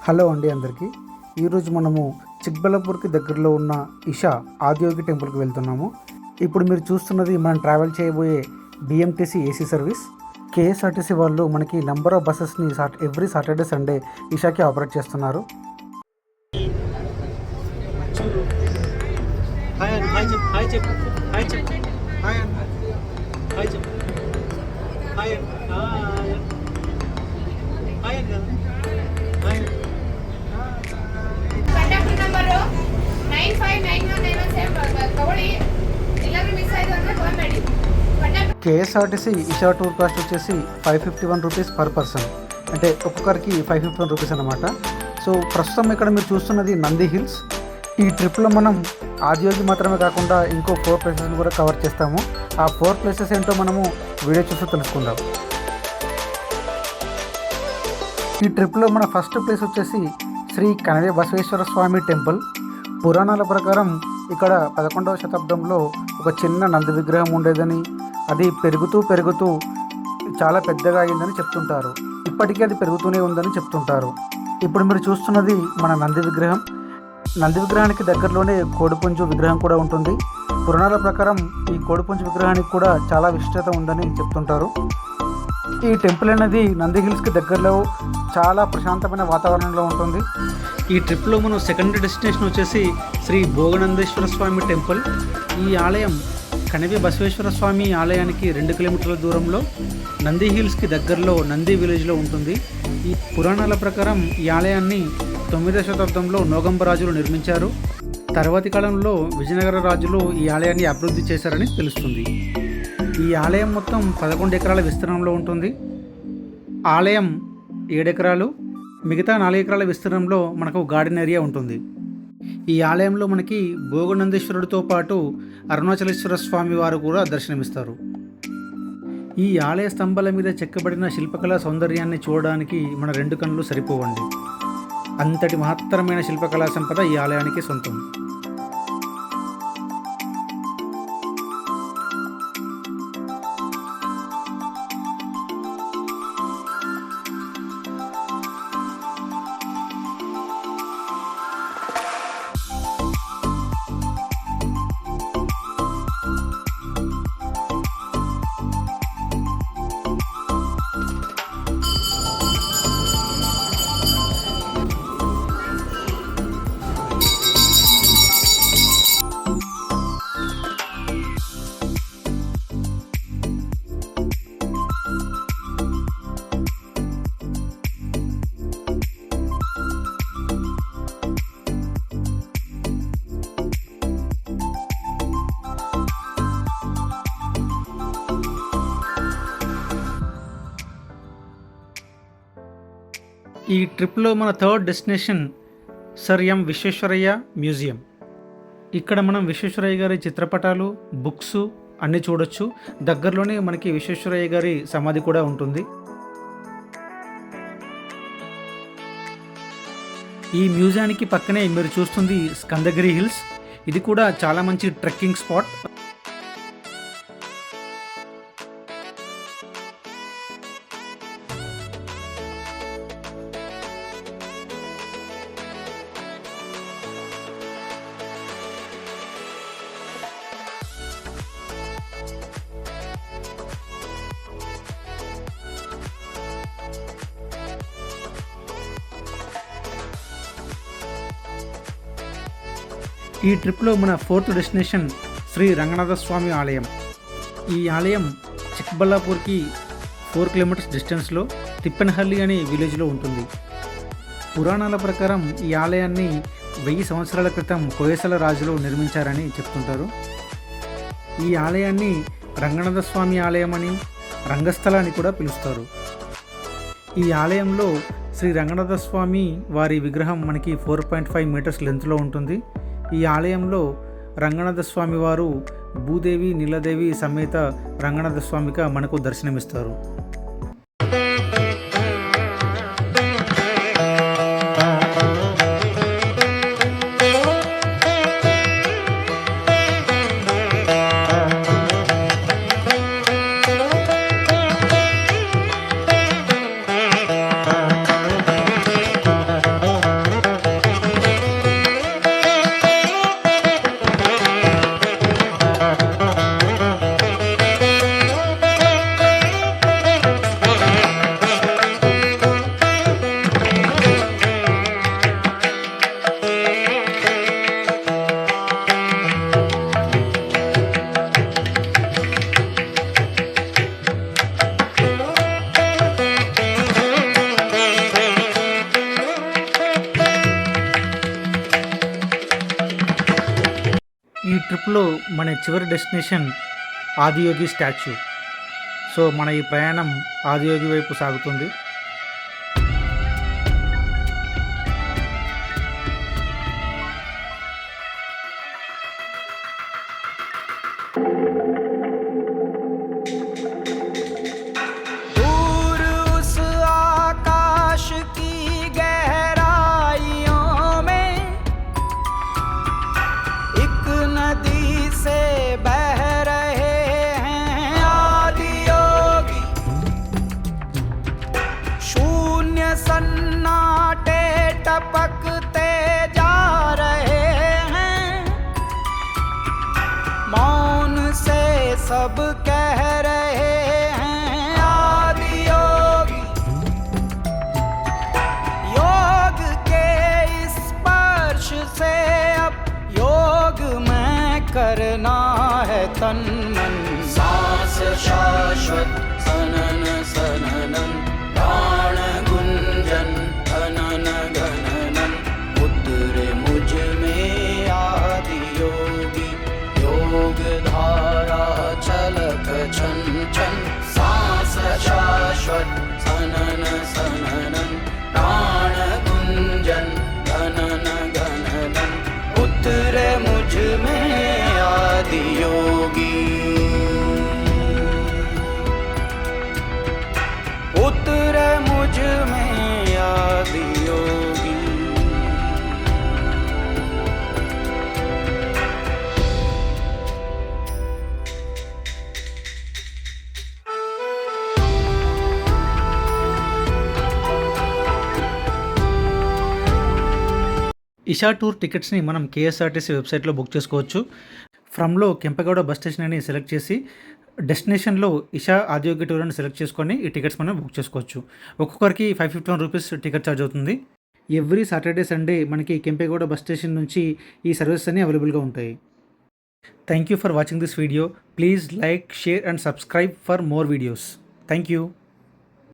Hello అండి అందరికీ. ఈరోజు మనము చిక్బల్లాపూర్కి దగ్గరలో ఉన్న ఇషా ఆదియోగి టెంపుల్కి వెళ్తున్నాము. ఇప్పుడు మీరు చూస్తున్నది మనం ట్రావెల్ చేయబోయే బిఎంటీసీ ఏసీ సర్వీస్. కేఎస్ఆర్టీసీ వాళ్ళు మనకి నంబర్ ఆఫ్ బస్సెస్ని ఎవ్రీ సాటర్డే సండే ఇషాకి ఆపరేట్ చేస్తున్నారు. కేఎస్ఆర్టీసీ ఇషా టూర్ కాస్ట్ వచ్చేసి 551 రూపీస్ పర్ పర్సన్, అంటే ఒక్కొక్కరికి 551 రూపీస్ అనమాట. సో ప్రస్తుతం ఇక్కడ మీరు చూస్తున్నది నంది హిల్స్. ఈ ట్రిప్లో మనం ఆదియోగి మాత్రమే కాకుండా ఇంకో 4 ప్లేసెస్ని కూడా కవర్ చేస్తాము. ఆ 4 ప్లేసెస్ ఏంటో మనము వీడియో చూస్తూ తెలుసుకుందాం. ఈ ట్రిప్లో మన ఫస్ట్ ప్లేస్ వచ్చేసి శ్రీ కనవ బసవేశ్వర స్వామి టెంపుల్. పురాణాల ప్రకారం ఇక్కడ 11వ శతాబ్దంలో ఒక చిన్న నంది విగ్రహం ఉండేదని, అది పెరుగుతూ చాలా పెద్దగా అయిందని చెప్తుంటారు. ఇప్పటికీ అది పెరుగుతూనే ఉందని చెప్తుంటారు. ఇప్పుడు మీరు చూస్తున్నది మన నంది విగ్రహం. నంది విగ్రహానికి దగ్గరలోనే కోడిపుంజు విగ్రహం కూడా ఉంటుంది. పురాణాల ప్రకారం ఈ కోడిపుంజు విగ్రహానికి కూడా చాలా విశిష్టత ఉందని చెప్తుంటారు. ఈ టెంపుల్ అనేది నంది హిల్స్కి దగ్గరలో చాలా ప్రశాంతమైన వాతావరణంలో ఉంటుంది. ఈ ట్రిప్లో మనం సెకండ్ డెస్టినేషన్ వచ్చేసి శ్రీ భోగనందేశ్వర స్వామి టెంపుల్. ఈ ఆలయం కనవ బసవేశ్వర స్వామి ఆలయానికి 2 కిలోమీటర్ల దూరంలో నంది హిల్స్కి దగ్గరలో నంది విలేజ్లో ఉంటుంది. ఈ పురాణాల ప్రకారం ఈ ఆలయాన్ని 9వ శతాబ్దంలో నోగంబ రాజులు నిర్మించారు. తర్వాతి కాలంలో విజయనగర రాజులు ఈ ఆలయాన్ని అభివృద్ధి చేశారని తెలుస్తుంది. ఈ ఆలయం మొత్తం 11 ఎకరాల విస్తీర్ణంలో ఉంటుంది. ఆలయం 7 ఎకరాలు, మిగతా 4 ఎకరాల విస్తీర్ణంలో మనకు గార్డెన్ ఏరియా ఉంటుంది. ఈ ఆలయంలో మనకి భోగనందేశ్వరుడితో పాటు అరుణాచలేశ్వర స్వామి వారు కూడా దర్శనమిస్తారు. ఈ ఆలయ స్తంభాల మీద చెక్కబడిన శిల్పకళా సౌందర్యాన్ని చూడడానికి మన 2 కన్నులు సరిపోవండి. అంతటి మహత్తరమైన శిల్పకళా సంపద ఈ ఆలయానికి సొంతం. ఈ ట్రిప్లో మన థర్డ్ డెస్టినేషన్ సర్ ఎం విశ్వేశ్వరయ్య మ్యూజియం. ఇక్కడ మనం విశ్వేశ్వరయ్య గారి చిత్రపటాలు, బుక్స్ అన్నీ చూడొచ్చు. దగ్గరలోనే మనకి విశ్వేశ్వరయ్య గారి సమాధి కూడా ఉంటుంది. ఈ మ్యూజియానికి పక్కనే మీరు చూస్తుంది స్కందగిరి హిల్స్. ఇది కూడా చాలా మంచి ట్రెక్కింగ్ స్పాట్. ఈ ట్రిప్లో మన 4th డెస్టినేషన్ శ్రీ రంగనాథ స్వామి ఆలయం. ఈ ఆలయం చిక్బల్లాపూర్కి 4 కిలోమీటర్స్ డిస్టెన్స్లో తిప్పెనహల్లి అనే విలేజ్లో ఉంటుంది. పురాణాల ప్రకారం ఈ ఆలయాన్ని 1000 సంవత్సరాల క్రితం హొయసల రాజులు నిర్మించారని చెప్తుంటారు. ఈ ఆలయాన్ని రంగనాథ స్వామి ఆలయం అని, రంగస్థల అని కూడా పిలుస్తారు. ఈ ఆలయంలో శ్రీ రంగనాథ స్వామి వారి విగ్రహం మనకి 4.5 మీటర్స్ లెంత్లో ఉంటుంది. ఈ ఆలయంలో రంగనాథ స్వామి వారు భూదేవి, నీలదేవి సమేత రంగనాథ స్వామిగా మనకు దర్శనమిస్తారు. ట్రిప్లో మన చివరి డెస్టినేషన్ ఆదియోగి స్టాచ్యూ. సో మన ఈ ప్రయాణం ఆదియోగి వైపు సాగుతుంది. दूर उस आकाश की गहराइयों में एक नदी से बह रहे हैं आदियोगी। शून्य सन्नाटे टपकते जा रहे हैं, मौन से सब कह रहे हैं आदियोगी। योग के स्पर्श से अब योग में करना है तन मन। सांस शाश्वत सनन सननन, प्राण गुंजन घनन घननन। उतरे मुझ में आदि योगी, योग धारा छलक छन छन। सांस शाश्वत सनन सननन, प्राण गुंजन घनन घननन। उतरे मुझ में आदि योगी, उतरे मुझ में आदि योगी। ఇషా టూర్ టికెట్స్ని మనం కేఎస్ఆర్టీసీ వెబ్సైట్లో బుక్ చేసుకోవచ్చు. ఫ్రమ్లో కెంపగౌడ బస్ స్టేషన్ అని సెలెక్ట్ చేసి డెస్టినేషన్లో ఇషా ఆదియోగి టూర్ అని సెలెక్ట్ చేసుకొని ఈ టికెట్స్ మనం బుక్ చేసుకోవచ్చు. ఒక్కొక్కరికి 551 రూపీస్ టికెట్ ఛార్జ్ అవుతుంది. ఎవ్రీ సాటర్డే సండే మనకి కెంపగౌడ బస్ స్టేషన్ నుంచి ఈ సర్వీసెస్ అన్నీ అవైలబుల్గా ఉంటాయి. Thank you for watching this video. Please like, share and subscribe for more videos. Thank you.